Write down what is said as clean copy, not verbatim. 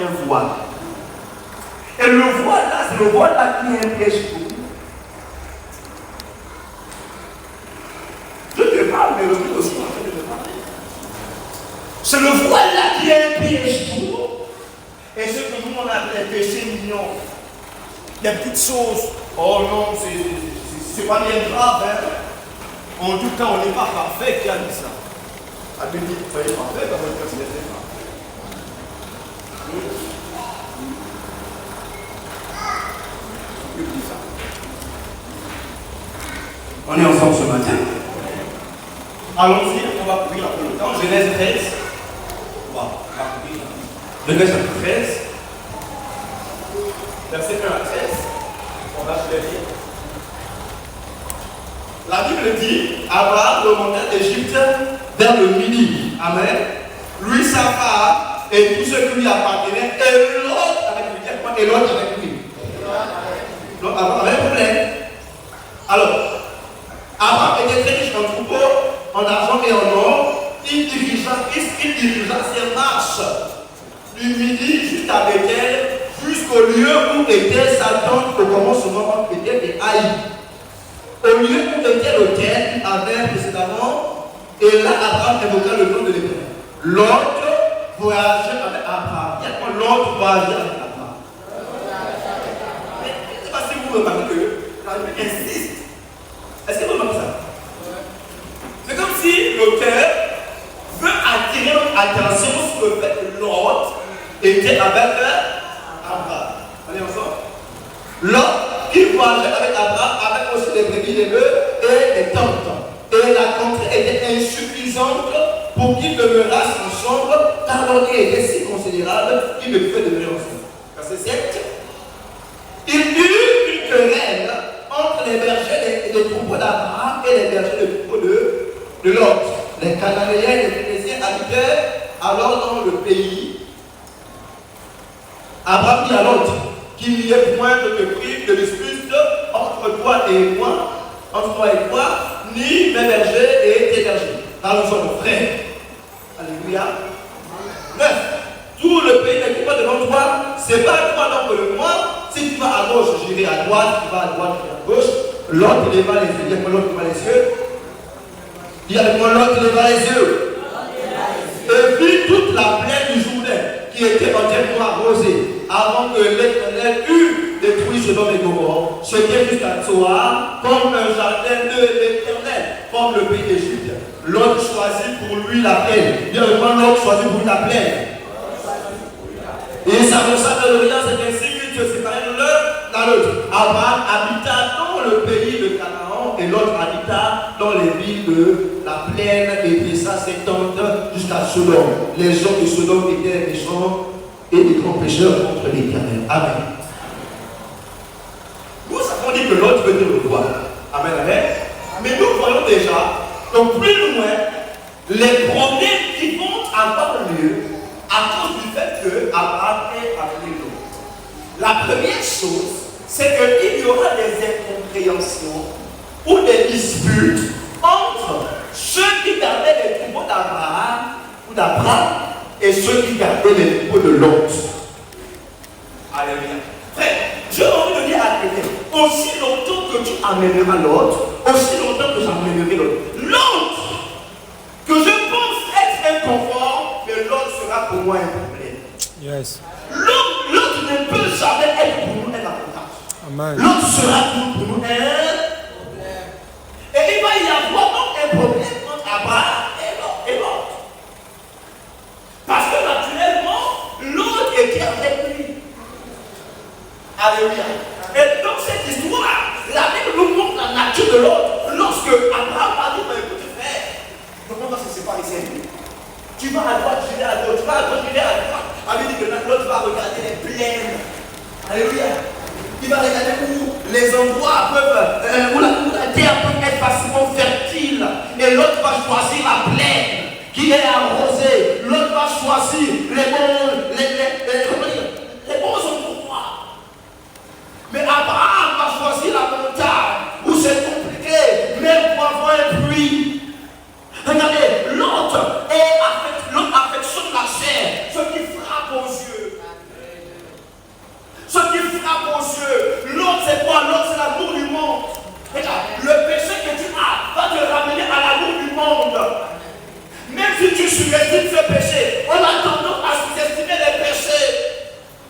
un voile. Et le voile là, c'est le voile là qui est un piège pour nous. Je te parle, mais le Dieu aussi en train de te parler. C'est le voile là qui est un piège pour nous. Et ce que nous on appelle les péchés mignons, des petites choses. Oh non, c'est pas bien grave. Hein? En tout cas, on n'est pas parfait. Qui a dit ça? A dit, vous soyez parfait, parce que personne n'est pas. On est ensemble ce matin. Allons-y, on va courir un peu le temps. Genèse 13. Wow, on va courir. Genèse 13. Verset 1 à 13. On va se le lire. La Bible dit, Abraham remonta d'Égypte vers le midi. Amen. Lui, sa femme et tout ce qui lui appartenait, et l'autre avec lui. Et l'autre avec lui. Donc, Abraham avait un problème. Alors, Abraham était très riche en troupeaux, en argent et en or. Il dirigea ses marches du midi jusqu'à Bethel, jusqu'au lieu où était sa tente au commencement entre Bethel et Haï. Au lieu où était l'autel qu'il avait précédemment, et là Abraham évoqua le nom de l'Éternel. L'autre voyageait avec Abraham. Il y a quoi l'autre voyageait avec Abraham? Mais je ne sais pas si vous remarquez que la Bible insiste. Est-ce que vous remarquez ça? C'est comme si l'auteur veut attirer notre attention sur le fait que l'autre était avec Abraham. Allez ensemble. L'autre qui voyageait avec Abraham avec aussi les brebis, les bœufs et les tentes. Et la contrée était insuffisante pour qu'ils demeurassent ensemble, car leur lien était si considérable qu'ils ne pouvaient demeurer ensemble. Verset 7. Il y eut une querelle entre les bergers et les troupeaux d'Abraham et les bergers et les troupeaux de Lot. Les Cananéens et les Phéréziens habitaient alors dans le pays. Abraham dit à Lot qu'il n'y ait point de prix, de dispute entre toi et moi, ni mes bergers et tes bergers. Car nous sommes frères. Alléluia. 9. Tout le pays n'est pas devant toi, c'est pas toi donc le moi. Si tu vas à gauche, j'irai à droite, tu vas à droite, j'irai à gauche. L'autre lève les yeux, dis-moi l'autre lève les yeux. Dis avec moi l'autre lève les yeux. Et vit toute la plaine du Jourdain qui était entièrement arrosée avant que l'Éternel eût détruit Sodome et Gomorrhe. C'était jusqu'à Tsoar comme un jardin de l'Éternel, comme le pays d'Égypte. L'autre choisit pour lui la plaine. Dis avec moi l'autre choisit pour lui la plaine. Et il s'avança dans l'Orient, c'est ainsi qu'il se séparait de l'un dans l'autre. Abraham habita dans le pays de Canaan et l'autre habita dans les villes de la plaine et dressa ses tentes jusqu'à Sodome. Les gens de Sodome étaient des méchants et des grands pécheurs contre l'Éternel. Amen. Nous avons dit que l'autre veut dire le roi. Amen, amen. Mais nous voyons déjà, donc plus loin, les problèmes qui vont avoir lieu à cause du fait que Abraham est appelé l'autre. La première chose, c'est qu'il y aura des incompréhensions ou des disputes entre ceux qui gardaient les troupeaux d'Abraham et ceux qui gardaient les troupeaux de Lot. Alléluia. Frère, j'ai envie de dire à quelqu'un, aussi longtemps que tu amèneras l'autre, aussi longtemps que j'amènerai l'autre. L'autre, que je pense être inconfort, mais l'autre sera pour moi un problème. Yes. L'autre ne peut jamais être pour nous un avantage. Amen. L'autre sera pour nous un problème. Et il va y avoir donc un problème entre Abraham et l'autre. Parce que naturellement, l'autre était avec lui. Alléluia. Et dans cette histoire, la Bible nous montre la nature de l'autre. Lorsque Abraham a dit, écoute frère, comment on va se séparer ici? Tu vas à droite, j'irai à gauche, tu vas à gauche, j'irai à droite. Il dit que l'autre va regarder les plaines. Alléluia. Il va regarder où les endroits peuvent, où la terre peut être facilement fertile. Et l'autre va choisir la plaine qui est arrosée. L'autre va choisir les bons endroits. Mais Abraham va choisir la montagne où c'est compliqué, même pour avoir un puits. Regardez, l'autre affectionne la chair, ce qui frappe aux yeux. petite